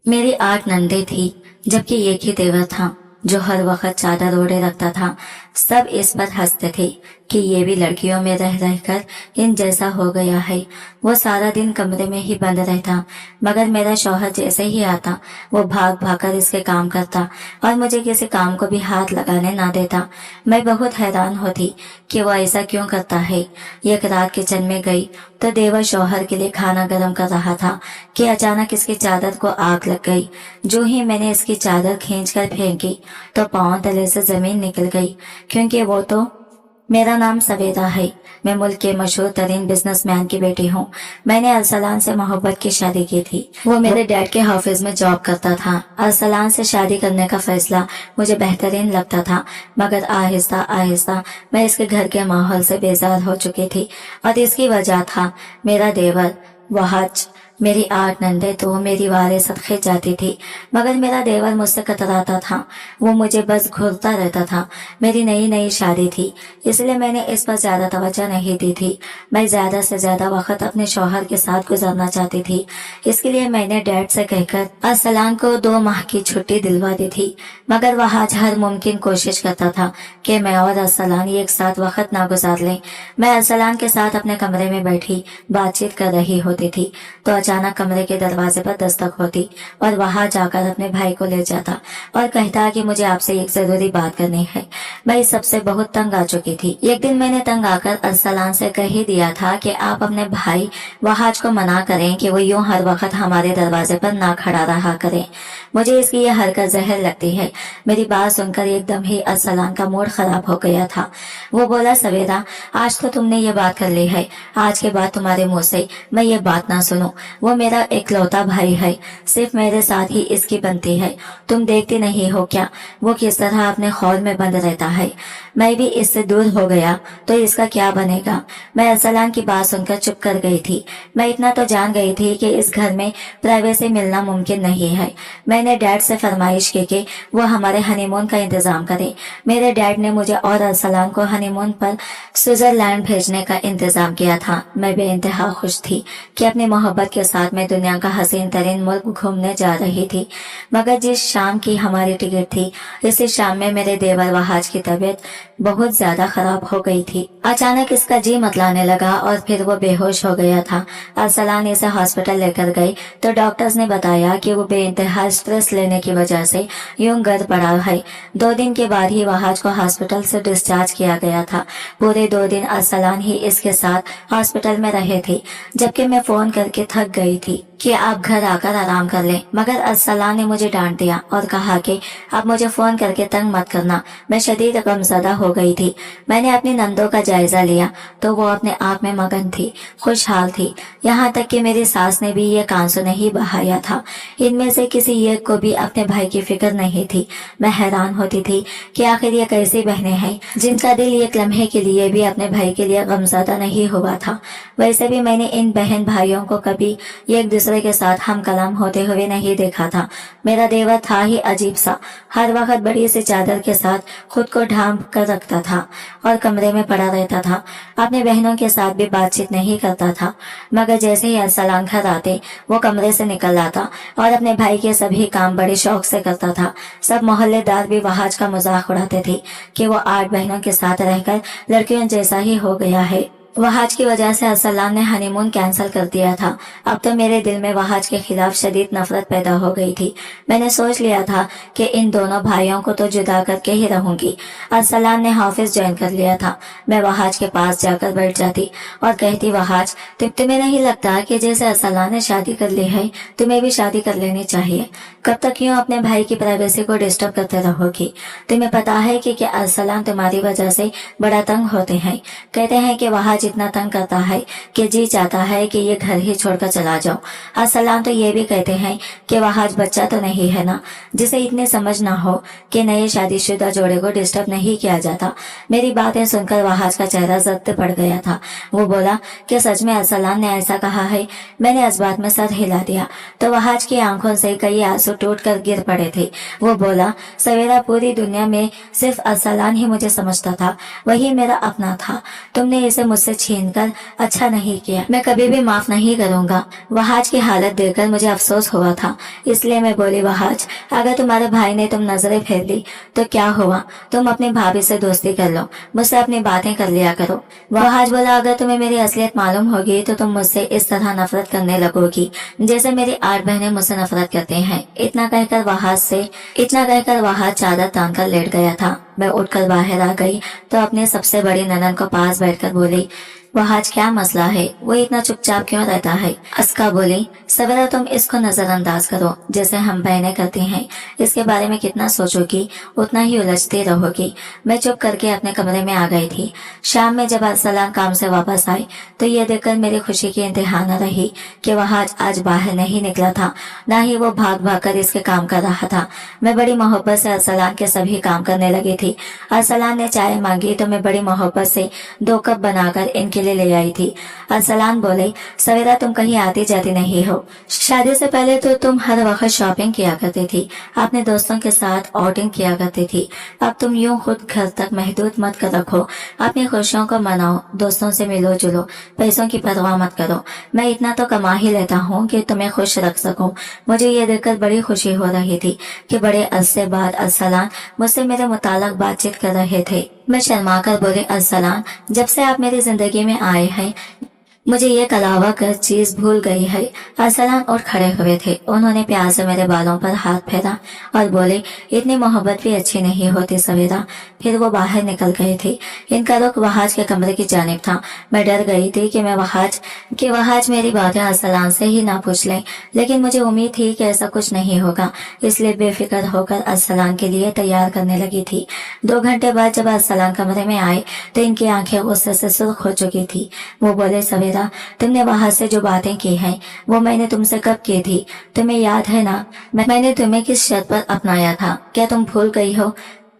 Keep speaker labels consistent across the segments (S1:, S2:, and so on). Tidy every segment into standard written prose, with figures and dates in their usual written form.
S1: मेरी 8 नंदे थी, जबकि एक ही देवर था जो हर वक्त चादर ओढ़े रखता था। सब इस पर हंसते थे कि ये भी लड़कियों में रह रहकर इन जैसा हो गया है। वो सारा दिन कमरे में ही बंद रहता, मगर मेरा शौहर जैसे ही आता वो भाग भाग कर इसके काम करता और मुझे किसी काम को भी हाथ लगाने ना देता। मैं बहुत हैरान होती कि वो ऐसा क्यों करता है। एक रात किचन में गई तो देवर शौहर के लिए खाना गर्म कर रहा था कि अचानक इसकी चादर को आग लग गई। जो ही मैंने इसकी चादर खींचकर फेंकी तो पांव तले से जमीन निकल गई, क्योंकि वो तो मेरा नाम सवेदा है। मैं मुल्क के मशहूर तरीन बिजनेसमैन की बेटी हूँ। मैंने अरसलान से मोहब्बत की शादी की थी। वो मेरे डैड के ऑफिस में जॉब करता था। अरसलान से शादी करने का फैसला मुझे बेहतरीन लगता था, मगर आहिस्ता आहिस्ता मैं इसके घर के माहौल से बेजार हो चुकी थी और इसकी वजह था मेरा देवर वहाज। मेरी 8 नंदे तो मेरी वारिसत खिंच जाती थी, मगर मेरा देवर मुझसे कतराता था। वो मुझे बस घूरता रहता था। मेरी नई नई शादी थी, इसलिए मैंने इस पर ज्यादा तवज्जो नहीं दी थी। मैं ज्यादा से ज्यादा वक्त अपने शौहर के साथ गुजारना चाहती थी। इसके लिए मैंने डैड से कहकर अरसलान को 2 माह की छुट्टी दिलवा दी थी, मगर वह हर मुमकिन कोशिश करता था कि मैं और अरसलान एक साथ वक्त ना गुजार लें। मैं अरसलान के साथ अपने कमरे में बैठी बातचीत कर रही होती थी तो अचानक कमरे के दरवाजे पर दस्तक होती और वहां जाकर अपने भाई को ले जाता और कहता कि मुझे आपसे एक जरूरी बात करनी है। मैं इस सबसे बहुत तंग आ चुकी थी। एक दिन मैंने तंग आकर अरसलान से कह ही दिया था कि आप अपने भाई वहाज को मना करें कि वो यूं हर वक्त हमारे दरवाजे पर ना खड़ा रहा करे। मुझे इसकी यह हरकत जहर लगती है। मेरी बात सुनकर एकदम ही अरसलान का मूड खराब हो गया था। वो बोला, सवेरा, आज तो तुमने ये बात कर ली है, आज के बाद तुम्हारे मुंह से मैं ये बात ना सुनूं। वो मेरा इकलौता भाई है, सिर्फ मेरे साथ ही इसकी बनती है। तुम देखती नहीं हो क्या वो किस तरह अपने खौल में बंद रहता है। मैं भी इससे दूर हो गया तो इसका क्या बनेगा। मैं अरसलान की बात सुनकर चुप कर गई थी। मैं इतना तो जान गई थी कि इस घर में प्राइवेसी मिलना मुमकिन नहीं है। मैंने डैड से फरमाइश की कि वो हमारे हनीमून का इंतजाम करे। मेरे डैड ने मुझे और अरसलान को हनीमून पर स्विट्जरलैंड भेजने का इंतजाम किया था। मैं बेइंतहा खुश थी कि अपनी मोहब्बत के साथ मैं दुनिया का हसीन तरीन मुल्क घूमने जा रही थी। मगर जिस शाम की हमारी टिकट थी, इसी शाम में मेरे देवर वहाज की तबीयत बहुत ज्यादा खराब हो गई थी। अचानक इसका जी मतलाने लगा और फिर वो बेहोश हो गया था। अरसलान इसे हॉस्पिटल लेकर गए तो डॉक्टर्स ने बताया कि वो बेइंतहा स्ट्रेस लेने की वजह से यूं गिर पड़ा है। 2 दिन के बाद ही वहाज को हॉस्पिटल से डिस्चार्ज किया गया था। पूरे 2 दिन अरसलान ही इसके साथ हॉस्पिटल में रहे थे, जबकि मैं फोन करके थक गई थी कि आप घर आकर आराम कर लें। मगर अरसलान ने मुझे डांट दिया और कहा कि आप मुझे फोन करके तंग मत करना। मैं शदीद गमज़दा हो गई थी। मैंने अपनी नंदों का जायजा लिया तो वो अपने आप में मगन थी, खुशहाल थी। यहाँ तक कि मेरी सास ने भी ये आंसू नहीं बहाया था। इनमें से किसी एक को भी अपने भाई की फिक्र नहीं थी। मैं हैरान होती थी कि आखिर ये कैसी बहनें हैं जिनका दिल एक लम्हे के लिए भी अपने भाई के लिए गमज़दा नहीं हुआ था। वैसे भी मैंने इन बहन भाइयों को कभी एक दूसरे के साथ हम कलाम होते हुए नहीं देखा था। मेरा देवर था ही अजीब सा। हर वक्त बड़ी सी चादर के साथ खुद को ढांप कर रखता था और कमरे में पड़ा रहता था। अपने बहनों के साथ भी बातचीत नहीं करता था। मगर जैसे ही अरसलान घर आते वो कमरे से निकल आता और अपने भाई के सभी काम बड़े शौक से करता था। सब मोहल्लेदार भी वहाज का मजाक उड़ाते थे कि वो 8 बहनों के साथ रहकर लड़कियों जैसा ही हो गया है। वहाज की वजह से अरसलान ने हनीमून कैंसिल कर दिया था। अब तो मेरे दिल में वहाज के खिलाफ शदीद नफरत पैदा हो गई थी। मैंने सोच लिया था कि इन दोनों भाइयों को तो जुदा करके ही रहूंगी। अरसलान ने ऑफिस ज्वाइन कर लिया था। मैं वहाज के पास जाकर बैठ जाती और कहती, वहाज, तुम्हें नहीं लगता कि जैसे अरसलान ने शादी कर ली है तुम्हें भी शादी कर लेनी चाहिए? कब तक यूं अपने भाई की प्राइवेसी को डिस्टर्ब करते रहोगी? तुम्हें पता है कि क्या अरसलान तुम्हारी वजह से बड़ा तंग होते हैं। कहते हैं कि वहाज इतना तंग करता है कि जी चाहता है कि ये घर ही छोड़कर चला जाओ। अरसलान तो ये भी कहते हैं कि वहाज बच्चा तो नहीं है ना, जिसे इतनी समझ ना हो कि नए शादीशुदा जोड़े को डिस्टर्ब नहीं किया जाता। मेरी बातें सुनकर वहाज का चेहरा जब्त पड़ गया था। वो बोला कि सच में अरसलान ने ऐसा कहा है? मैंने इस बात में सर हिला दिया तो वहाज की आंखों से कई आंसू टूट कर गिर पड़े थे। वो बोला, सवेरा, पूरी दुनिया में सिर्फ अरसलान ही मुझे समझता था, वही मेरा अपना था। तुमने इसे मुझसे छीनकर अच्छा नहीं किया, मैं कभी भी माफ नहीं करूंगा। वहाज की हालत देखकर मुझे अफसोस हुआ था, इसलिए मैं बोली, वहाज अगर तुम्हारे भाई ने तुम नजरें फेर ली तो क्या हुआ, तुम अपनी भाभी से दोस्ती कर लो, मुझसे अपनी बातें कर लिया करो। वहाज बोला, अगर तुम्हें मेरी असलियत मालूम होगी तो तुम मुझसे इस तरह नफरत करने लगोगी जैसे मेरी 8 बहनें मुझसे नफरत करती हैं। इतना कहकर वहाज चादर तान कर लेट गया था। मैं उठकर बाहर आ गई तो अपने सबसे बड़ी ननद को पास बैठकर बोली, वहाज क्या मसला है, वो इतना चुपचाप क्यों रहता है? अस्का बोली, सवेरा तुम इसको नजरअंदाज करो जैसे हम बहनें करती हैं, इसके बारे में कितना सोचोगी उतना ही उलझती रहोगी। मैं चुप करके अपने कमरे में आ गई थी। शाम में जब अरसलान काम से वापस आए तो ये देखकर मेरी खुशी की इंतहा न रही कि वहाज आज बाहर नहीं निकला था, न ही वो भाग भाग कर इसके काम कर रहा था। मैं बड़ी मोहब्बत से अरसलान के सभी काम करने लगी थी। अरसलान ने चाय मांगी तो मैं बड़ी मोहब्बत से 2 कप बनाकर इनके लिए ले आई थी। अरसलान बोले, सवेरा तुम कहीं आती जाती नहीं हो, शादी से पहले तो तुम हर वक्त शॉपिंग किया करती थी, अपने दोस्तों के साथ आउटिंग किया करती थी, अब तुम यूं खुद घर तक महदूद मत कर रखो, अपनी खुशियों को मनाओ, दोस्तों से मिलो जुलो, पैसों की परवाह मत करो, मैं इतना तो कमा ही लेता हूँ कि तुम्हें खुश रख सकूं। मुझे ये देखकर बड़ी खुशी हो रही थी कि बड़े अरसे बाद अरसलान मुझसे मेरे मुताल्लिक बातचीत कर रहे थे। मैं शर्मा कर बोली, अरसलान जब से आप मेरी जिंदगी में आए हैं मुझे ये कलावा कर चीज भूल गई है। अरसलान उठ खड़े हुए थे, उन्होंने प्यार से मेरे बालों पर हाथ फेरा और बोले, इतनी मोहब्बत भी अच्छी नहीं होती सवेरा। फिर वो बाहर निकल गए थे। इनका रुख वहाज के कमरे की जानिब था। मैं डर गई थी कि वहाज मेरी बातें अरसलान से ही ना पूछ लें, लेकिन मुझे उम्मीद थी कि ऐसा कुछ नहीं होगा, इसलिए बेफिक्र होकर अरसलान के लिए तैयार करने लगी थी। 2 घंटे बाद जब अरसलान कमरे में आए तो इनकी आंखें गुस्से से सुर्ख हो चुकी थी। वो बोले, सवेरा तुमने वहां से जो बातें की हैं वो मैंने तुमसे कब की थी, तुम्हें याद है ना? मैंने तुम्हें किस शर्त पर अपनाया था, क्या तुम भूल गई हो?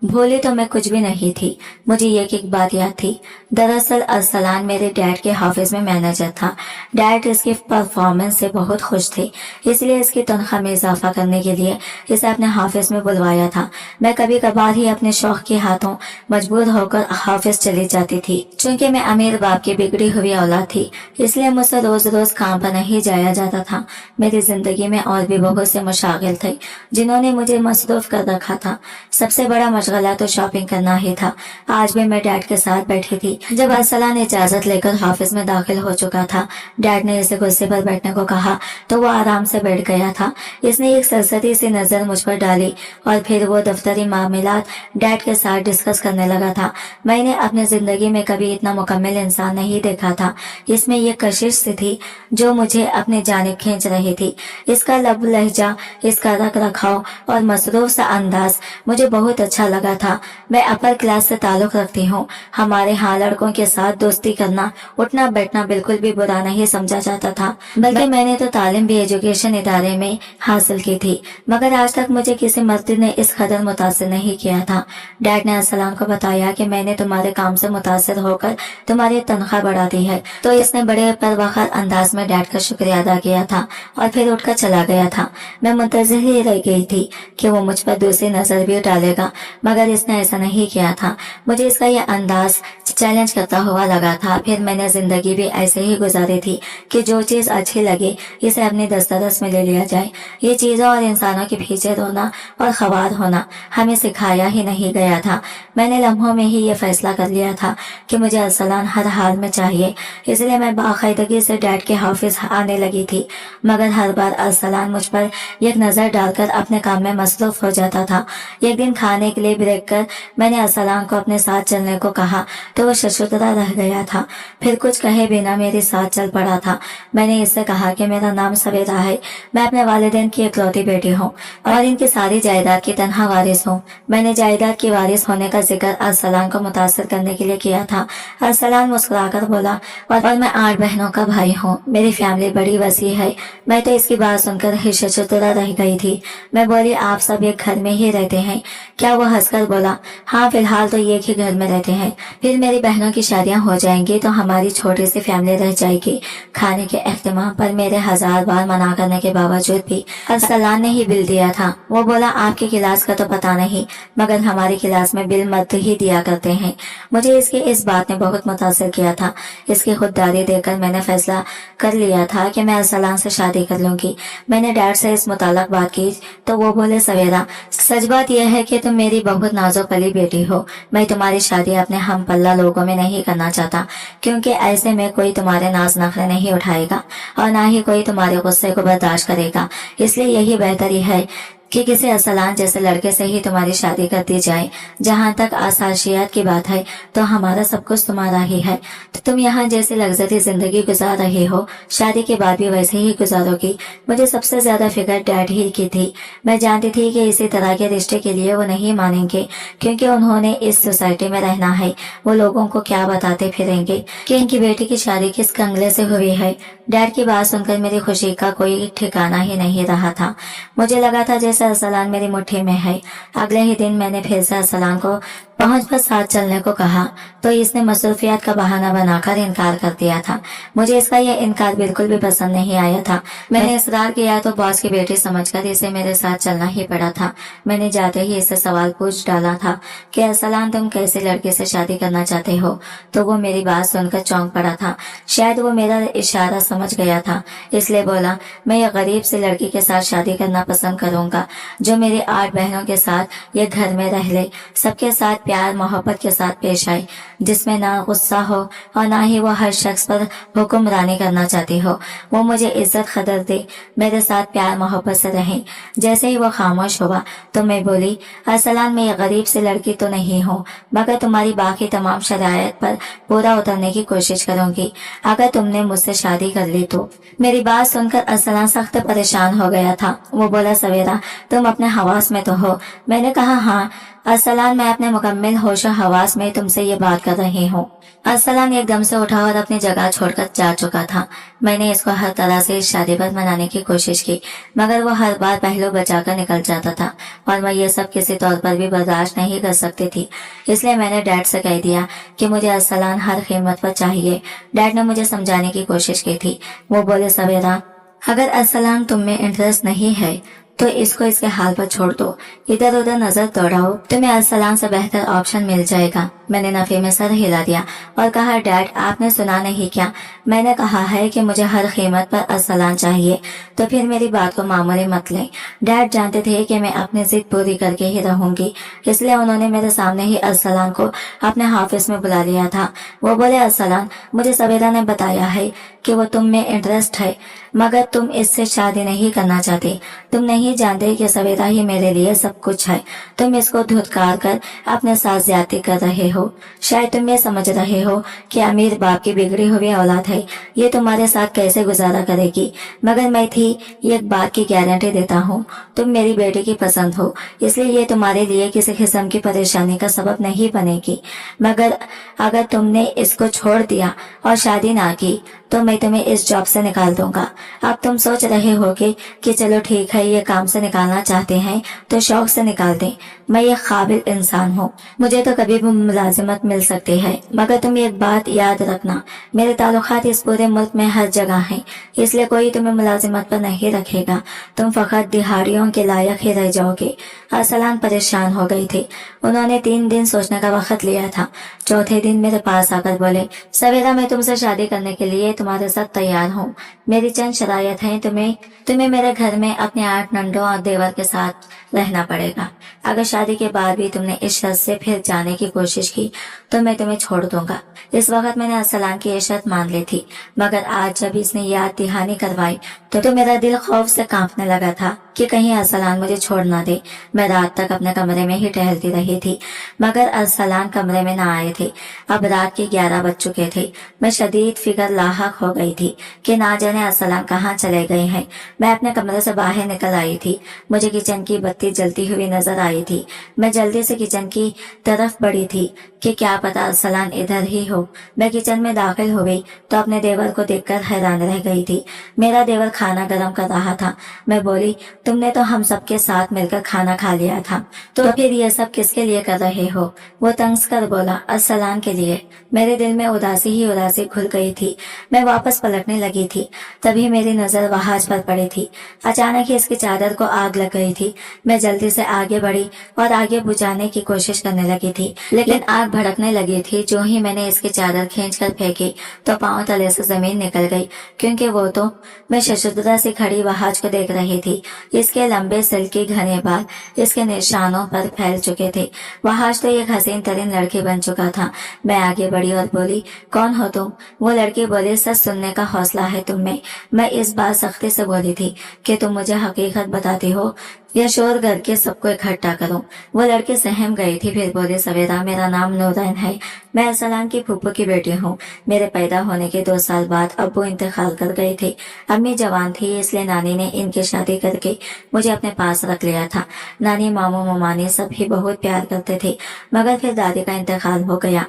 S1: भूली तो मैं कुछ भी नहीं थी। मुझे एक बात याद थी। दरअसल अरसलान मेरे डैड के ऑफिस में मैनेजर था। डैड इसकी परफॉर्मेंस से बहुत खुश थे, इसलिए इसकी तनख्वाह में इजाफा करने के लिए इसे अपने ऑफिस में बुलवाया था। मैं कभी कभार ही अपने शौक के हाथों मजबूर होकर ऑफिस चली जाती थी। चूंकि मैं अमीर बाप की बिगड़ी हुई औलाद थी, इसलिए मुझसे रोज रोज काम पर नहीं जाया जाता था। मेरी जिंदगी में और भी बहुत से मुशागिल थे जिन्होंने मुझे मसरूफ कर रखा था। सबसे बड़ा मशगला तो शॉपिंग करना ही था। आज भी मैं डैड के साथ बैठी थी। जब अरसलान इजाजत लेकर ऑफिस में दाखिल हो चुका था, डैड ने इसे कुर्सी पर बैठने को कहा तो वो आराम से बैठ गया था। इसने एक सरसरी सी नजर मुझ पर डाली और फिर वो दफ्तरी मामलात डैड के साथ डिस्कस करने लगा था। मैंने अपनी जिंदगी में कभी इतना मुकम्मल इंसान नहीं देखा था। इसमें ये कशिश सी थी जो मुझे अपनी जानिब खींच रही थी। इसका लब लहजा, इसका रख रखाव और मसरूफ सा अंदाज मुझे बहुत अच्छा लगा था। मैं अपर क्लास से ताल्लुक रखती हूँ। हमारे यहाँ लड़कों के साथ दोस्ती करना, उठना बैठना बिल्कुल भी बुरा नहीं समझा जाता था, बल्कि मैंने तो तालीम भी एजुकेशन इदारे में हासिल की थी, मगर आज तक मुझे किसी मर्द ने इस कदर मुतासिर नहीं किया था। डैड ने अरसलान को बताया कि मैंने तुम्हारे काम से मुतासिर होकर तुम्हारी तनख्वाह बढ़ा दी है, तो इसने बड़े परवखर अंदाज में डैड का शुक्रिया अदा किया था और फिर उठकर चला गया था। मैं मुंतज़िर ही रह गई थी कि वो मुझ पर दूसरी नजर भी डालेगा, मगर इसने ऐसा नहीं किया था। मुझे इसका यह अंदाज चैलेंज करता हुआ लगा था। फिर मैंने जिंदगी भी ऐसे ही गुजारी थी कि जो चीज अच्छी लगे इसे अपनी दस्तरस में ले लिया जाए। ये चीजों और इंसानों के पीछे रोना और ख्वार होना हमें सिखाया ही नहीं गया था। मैंने लम्हों में ही ये फैसला कर लिया था कि मुझे अरसलान हर हाल में चाहिए, इसलिए मैं बाकायदगी से डैड के ऑफिस आने लगी थी। मगर हर बार अरसलान मुझ पर एक नजर डालकर अपने काम में मसरूफ हो जाता था। एक दिन खाने के लिए ब्रेक कर मैंने अरसलान को अपने साथ चलने को कहा तो वो शशुदरा रह गया था। फिर कुछ कहे बिना मेरे साथ चल पड़ा था। मैंने इससे कहा कि मेरा नाम सवेरा है, मैं अपने वालिदैन की इकलौती बेटी हूँ और इनकी सारी जायदाद की तनहा वारिस हूँ। मैंने जायदाद की वारिस होने का जिक्र अरसलान को मुतासिर करने के लिए किया था। अरसलान मुस्कुराकर बोला, और मैं 8 बहनों का भाई हूँ, मेरी फैमिली बड़ी वसी है। मैं तो इसकी बात सुनकर ही शशुदरा रह गई थी। मैं बोली, आप सब एक घर में ही रहते हैं क्या? वो हंस हंसकर बोला, हाँ फिलहाल तो एक ही घर में रहते हैं, फिर मेरी बहनों की शादियां हो जाएंगी तो हमारी छोटी सी फैमिली रह जाएगी। खाने के एहतमाम पर मेरे 1000 बार मना करने के बावजूद भी अरसलान ने ही बिल दिया था। वो बोला, आपकी क्लास का तो पता नहीं, मगर हमारी क्लास में बिल मत ही दिया करते हैं। मुझे इसकी इस बात ने बहुत मुतासिर किया था। इसकी खुददारी देखकर मैंने फैसला कर लिया था कि मैं अरसलान से शादी कर लूंगी। मैंने डैड से इस मुताल्लिक बात की तो वो बोले, सवेरा सच बात यह है कि तुम मेरी बहुत नाजुक पली बेटी हो। मैं तुम्हारी शादी अपने हम पल्ला लोगों में नहीं करना चाहता, क्योंकि ऐसे में कोई तुम्हारे नाज नखरे नहीं उठाएगा और ना ही कोई तुम्हारे गुस्से को बर्दाश्त करेगा। इसलिए यही बेहतरी है कि किसी अरसलान जैसे लड़के से ही तुम्हारी शादी कर दी जाए। जहाँ तक आसाशियात की बात है तो हमारा सब कुछ तुम्हारा ही है। तो तुम यहाँ जैसे लग्जरी जिंदगी गुजार रहे हो, शादी के बाद भी वैसे ही गुजारोगी। मुझे सबसे ज्यादा फिक्र डैड ही की थी। मैं जानती थी कि इसी तरह के रिश्ते के लिए वो नहीं मानेंगे, क्योंकि उन्होंने इस सोसाइटी में रहना है। वो लोगों को क्या बताते फिरेंगे कि इनकी बेटी की शादी किस कंगले से हुई है। डैड की बात सुनकर मेरी खुशी का कोई ठिकाना ही नहीं रहा था। मुझे लगा था जैसे अरसलान मेरी मुट्ठी में है। अगले ही दिन मैंने फिर से अरसलान को पहुंच पर साथ चलने को कहा तो इसने मसरूफियात का बहाना बनाकर इनकार कर दिया था। मुझे इसका यह इनकार बिल्कुल भी पसंद नहीं आया था। मैंने इसरार किया तो बॉस की बेटी समझकर इसे मेरे साथ चलना ही पड़ा था। मैंने जाते ही इससे सवाल पूछ डाला था कि अरसलान, तुम कैसे लड़के से शादी करना चाहते हो? तो वो मेरी बात सुनकर चौंक पड़ा था। शायद वो मेरा इशारा समझ गया था, इसलिए बोला, मैं एक गरीब सी लड़की के साथ शादी करना पसंद करूंगा, जो मेरी 8 बहनों के साथ ये घर में रह ले, सबके साथ प्यार मोहब्बत के साथ पेश आए, जिसमें ना गुस्सा हो और ना ही वो हर शख्स पर हुक्मरानी करना चाहती हो। वो मुझे इज्जत कदर दे, मेरे साथ प्यार मोहब्बत से रहे। जैसे ही वो खामोश हुआ तो मैं बोली, अरसलान, मैं ये गरीब सी लड़की तो नहीं हूँ, मगर तुम्हारी बाकी तमाम शरायत पर पूरा उतरने की कोशिश करूंगी अगर तुमने मुझसे शादी कर ली तो। मेरी बात सुनकर अरसलान सख्त परेशान हो गया था। वो बोला, सवेरा, तुम अपने हवास में तो हो? मैंने कहा, हाँ अरसलान, मैं अपने मुकम्मल होश और हवास में तुमसे ये बात कर रही हूँ। अरसलान एकदम से उठा और अपनी जगह छोड़कर जा चुका था। मैंने इसको हर तरह से इस शादी पर मनाने की कोशिश की, मगर वो हर बार पहलू बचाकर निकल जाता था और मैं ये सब किसी तौर पर भी बर्दाश्त नहीं कर सकती थी। इसलिए मैंने डैड से कह दिया कि मुझे अरसलान हर कीमत पर चाहिए। डैड ने मुझे समझाने की कोशिश की थी। वो बोले, सवेरा, अगर अरसलान तुम में इंटरेस्ट नहीं है तो इसको इसके हाल पर छोड़ दो, इधर उधर नजर दौड़ाओ, तुम्हें अरसलान से बेहतर ऑप्शन मिल जाएगा। मैंने नफे में सर हिला दिया और कहा, डैड, आपने सुना नहीं क्या? मैंने कहा है कि मुझे हर कीमत पर अरसलान चाहिए, तो फिर मेरी बात को मामूली मत लें। डैड जानते थे कि मैं अपनी जिद पूरी करके ही रहूंगी, इसलिए उन्होंने मेरे सामने ही अरसलान को अपने ऑफिस में बुला लिया था। वो बोले, अरसलान, मुझे सवेरा ने बताया है कि वो तुम में इंटरेस्ट है, मगर तुम इससे शादी नहीं करना चाहते। तुम नहीं जानते कि सवेरा ही मेरे लिए सब कुछ है। तुम इसको धुतकार कर अपने साथ ज्यादती कर रहे हो। शायद तुम ये समझ रहे हो कि अमीर बाप की बिगड़ी हुई औलाद है, ये तुम्हारे साथ कैसे गुजारा करेगी, मगर मैं थी एक बात की गारंटी देता हूँ, तुम मेरी बेटी की पसंद हो, इसलिए ये तुम्हारे लिए किसी किस्म की परेशानी का सबब नहीं बनेगी। मगर अगर तुमने इसको छोड़ दिया और शादी ना की तो मैं तुम्हें इस जॉब से निकाल दूंगा। अब तुम सोच रहे होगे कि चलो ठीक है, ये काम से निकालना चाहते हैं तो शौक से निकाल दें। मैं ये काबिल इंसान हूँ, मुझे तो कभी भी मुलाजिमत मिल सकती है, मगर तुम एक बात याद रखना, मेरे ताल्लुकात इस पूरे मुल्क में हर जगह हैं, इसलिए कोई तुम्हें मुलाजिमत पर नहीं रखेगा। तुम फकत दिहाड़ियों के लायक ही रह जाओगे। अरसलान परेशान हो गई थी। उन्होंने 3 दिन सोचने का वक्त लिया था। चौथे दिन मेरे पास आकर बोले, सवेरा, मैं तुमसे शादी करने के लिए तुम्हारे साथ तैयार हूँ। मेरी चंद शरायत हैं, तुम्हें मेरे घर में अपने 8 नंडों और देवर के साथ रहना पड़ेगा। अगर शादी के बाद भी तुमने इस शर्त से फिर जाने की कोशिश की तो मैं तुम्हें छोड़ दूंगा। इस वक्त मैंने अरसलान की ये शर्त मान ली थी, मगर आज जब इसने याद दहानी करवाई तो मेरा दिल खौफ से कांपने लगा था कि कहीं अरसलान मुझे छोड़ ना दे। मैं रात तक अपने कमरे में ही टहलती रही थी, मगर अरसलान कमरे में ना आए थे। अब रात के 11 बज चुके थे। मैं शदीद फिक्र लाहक हो गई थी कि ना जाने अरसलान कहाँ चले गए हैं। मैं अपने कमरे से बाहर निकल आई थी। मुझे किचन की बत्ती जलती हुई नजर आई थी। मैं जल्दी से किचन की तरफ बढ़ी थी कि क्या पता अरसलान इधर ही हो। मैं किचन में दाखिल हो गई तो अपने देवर को देखकर हैरान रह गई थी। मेरा देवर खाना गर्म कर रहा था। मैं बोली, तुमने तो हम सबके साथ मिलकर खाना खा लिया था, तो फिर ये सब किसके लिए कर रहे हो? वो तंज कर बोला। अरसलान के लिए। मेरे दिल में उदासी ही उदासी घुल गई थी। मैं वापस पलटने लगी थी, तभी मेरी नजर वहाज पर पड़ी थी। अचानक ही इसकी चादर को आग लग गई थी। मैं जल्दी से आगे बढ़ी और आगे बुझाने की कोशिश करने लगी थी, लेकिन आग भड़कने लगी थी। जो ही मैंने इसकी चादर खींचकर फेंकी तो पांव तले से जमीन निकल गई, क्योंकि वो तो मैं शशुद्रा से खड़ी वहाज को देख रही थी। इसके लंबे सिल्की घने बाल इसके निशानों पर फैल चुके थे। वहाज तो एक हसीन तरीन लड़की बन चुका था। मैं आगे बढ़ी और बोली, कौन हो तुम? वो लड़की बोली, सच सुनने का हौसला है तुम में। मैं इस बात सख्ती से बोली थी कि तुम मुझे हकीकत बताती हो या शोर करके सबको इकट्ठा करूं। वो लड़की सहम गई थी, फिर बोली, सवेरा, मेरा नाम नूरैन है। मैं अरसलान की फूफू की बेटी हूँ। मेरे पैदा होने के 2 साल बाद अब्बू इंतकाल कर गए थे। अम्मी जवान थी, इसलिए नानी ने इनकी शादी करके मुझे अपने पास रख लिया था। नानी, मामू, ममानी सभी बहुत प्यार करते थे, मगर फिर दादी का इंतकाल हो गया।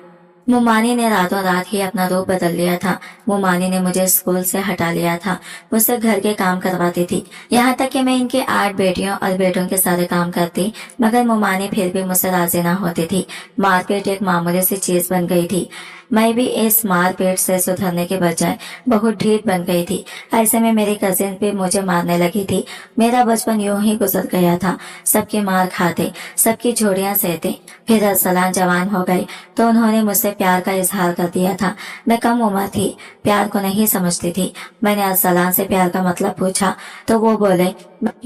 S1: मुमानी ने रातों रात ही अपना रूप बदल लिया था। मुमानी ने मुझे स्कूल से हटा लिया था, मुझसे घर के काम करवाती थी, यहाँ तक कि मैं इनकी 8 बेटियों और बेटों के सारे काम करती, मगर मुमानी फिर भी मुझसे राजी ना होती थी। मारपीट एक मामूली सी चीज बन गई थी। मैं भी इस मारपीट से सुधरने के बजाय बहुत ढीठ बन गई थी। ऐसे में मेरी कजिन भी मुझे मारने लगी थी। मेरा बचपन यूं ही गुजर गया था। सबकी मार खाते, सबकी झोड़ियां सहते। फिर अरसलान जवान हो गए तो उन्होंने मुझसे प्यार का इजहार कर दिया था। मैं कम उम्र थी, प्यार को नहीं समझती थी। मैंने अरसलान से प्यार का मतलब पूछा तो वो बोले,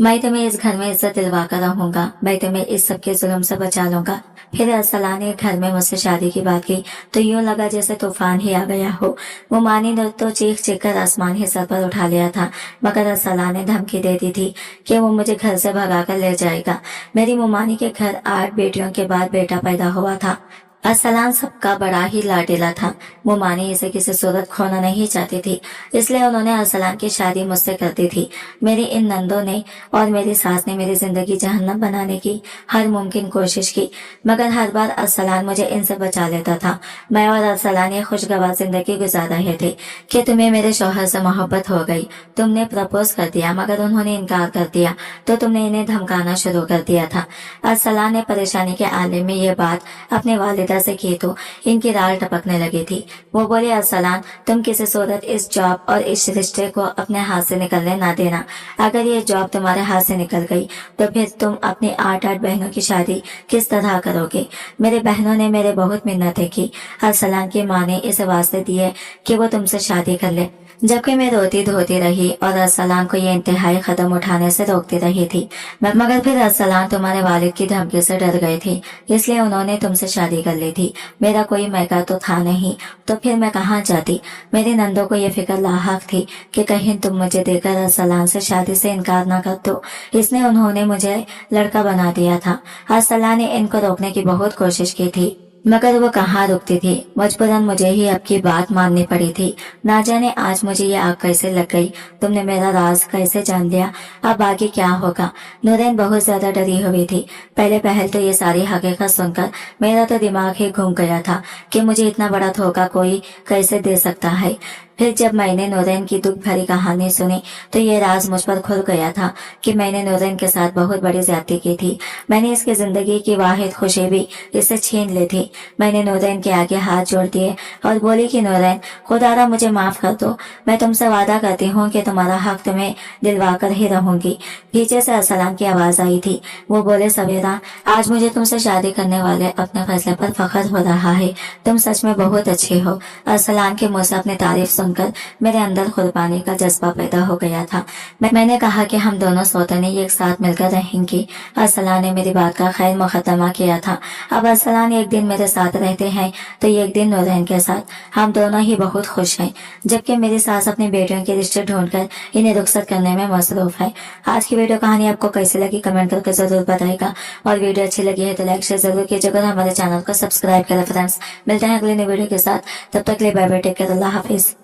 S1: मैं तुम्हें इस घर में इज्जत दिलवा कर रहूंगा, मैं तुम्हें इस सब के जुल्म से बचा लूंगा। फिर अरसलान ने घर में मुझसे शादी की बात की तो यूं लगा जैसे तूफान ही आ गया हो। मुमानी ने तो चीख चीख कर आसमान ही सर पर उठा लिया था, मगर अरसलान ने धमकी दे दी थी कि वो मुझे घर से भगा कर ले जाएगा। मेरी मुमानी के घर 8 बेटियों के बाद बेटा पैदा हुआ था। अरसलान सबका बड़ा ही लाडला था। मुमानी इसे किसी सूरत खोना नहीं चाहती थी, इसलिए उन्होंने अरसलान की शादी मुझसे कर दी थी। मेरी इन नंदों ने और मेरी सास ने मेरी जिंदगी जहन्नम बनाने की हर मुमकिन कोशिश की, मगर हर बार अरसलान मुझे इनसे बचा लेता था। मैं और अरसलान ये खुशगवार जिंदगी गुजार रहे थे कि तुम्हें मेरे शौहर से मोहब्बत हो गई। तुमने प्रपोज कर दिया, मगर उन्होंने इनकार कर दिया, तो तुमने इन्हें धमकाना शुरू कर दिया था। अरसलान ने परेशानी के आलम में ये बात अपने वालिदा से की तो इनकी राल टपकने लगी थी। वो बोले, अरसलान, तुम किसी सूरत इस जॉब और इस रिश्ते को अपने हाथ से निकलने ना देना। अगर ये जॉब तुम्हारे हाथ से निकल गई तो फिर तुम अपनी 8 बहनों की शादी किस तरह करोगे? मेरे बहनों ने मेरे बहुत मिन्नतें की। अरसलान की माँ ने इस वास्ते दिए कि वो तुमसे शादी कर ले, जबकि मैं रोती धोती रही और अरसलान को ये इंतहाई कदम उठाने से रोकती रही थी। मगर फिर अरसलान तुम्हारे वालिद की धमकी से डर गए थे, इसलिए उन्होंने तुमसे शादी कर ली थी। मेरा कोई मैका तो था नहीं, तो फिर मैं कहाँ जाती? मेरी नंदों को ये फिक्र लाहक थी कि कहीं तुम मुझे देकर अरसलान से शादी से इनकार न कर दो, इसलिए उन्होंने मुझे लड़का बना दिया था। अरसलान ने इनको रोकने की बहुत कोशिश की थी, मगर वो कहाँ रुकती थी। मजबूरन मुझे ही आपकी बात माननी पड़ी थी। ना जाने आज मुझे ये आग कैसे लग गई। तुमने मेरा राज कैसे जान लिया? अब आगे क्या होगा? नूरैन बहुत ज्यादा डरी हुई थी। पहले पहल तो ये सारी हकीकत सुनकर मेरा तो दिमाग ही घूम गया था कि मुझे इतना बड़ा धोखा कोई कैसे दे सकता है। फिर जब मैंने नूरैन की दुख भरी कहानी सुनी तो ये राज मुझ पर खुल गया था कि मैंने नूरैन के साथ बहुत बड़ी ज्यादती की थी। मैंने इसकी जिंदगी की वाहिद खुशी भी इससे छीन ली थी। मैंने नूरैन के आगे हाथ जोड़ दिए और बोली कि नूरैन, खुदारा मुझे माफ कर दो। मैं तुमसे वादा करती हूँ कि तुम्हारा हक तुम्हें दिलवा कर ही रहूंगी। पीछे से अरसलान की आवाज आई थी। वो बोले, सवेरा, आज मुझे तुमसे शादी करने वाले अपने फैसले पर फख्र हो रहा है। तुम सच में बहुत अच्छी हो। अरसलान के मुंह से अपनी तारीफ सुनकर मेरे अंदर कुर्बानी का जज्बा पैदा हो गया था। मैंने कहा कि हम दोनों सौतने एक साथ मिलकर रहेंगी। अरसलान ने मेरी बात का खैर मुकदमा किया था। अब अरसलान एक दिन मेरे साथ रहते हैं तो एक दिन नूरैन के साथ। हम दोनों ही बहुत खुश हैं, जबकि मेरी सास अपनी बेटियों के रिश्ते ढूंढकर इन्हें रुखसत करने में मसरूफ है। आज की वीडियो कहानी आपको कैसी लगी कमेंट करके जरूर बताएगा, और वीडियो अच्छी लगी है तो लाइक शेयर जरूर कीजिएगा और हमारे चैनल को सब्सक्राइब करें। फ्रेंड्स, मिलते हैं अगले नई वीडियो के साथ। तब तक के लिए बाय बाय, टेक केयर, अल्लाह हाफिज।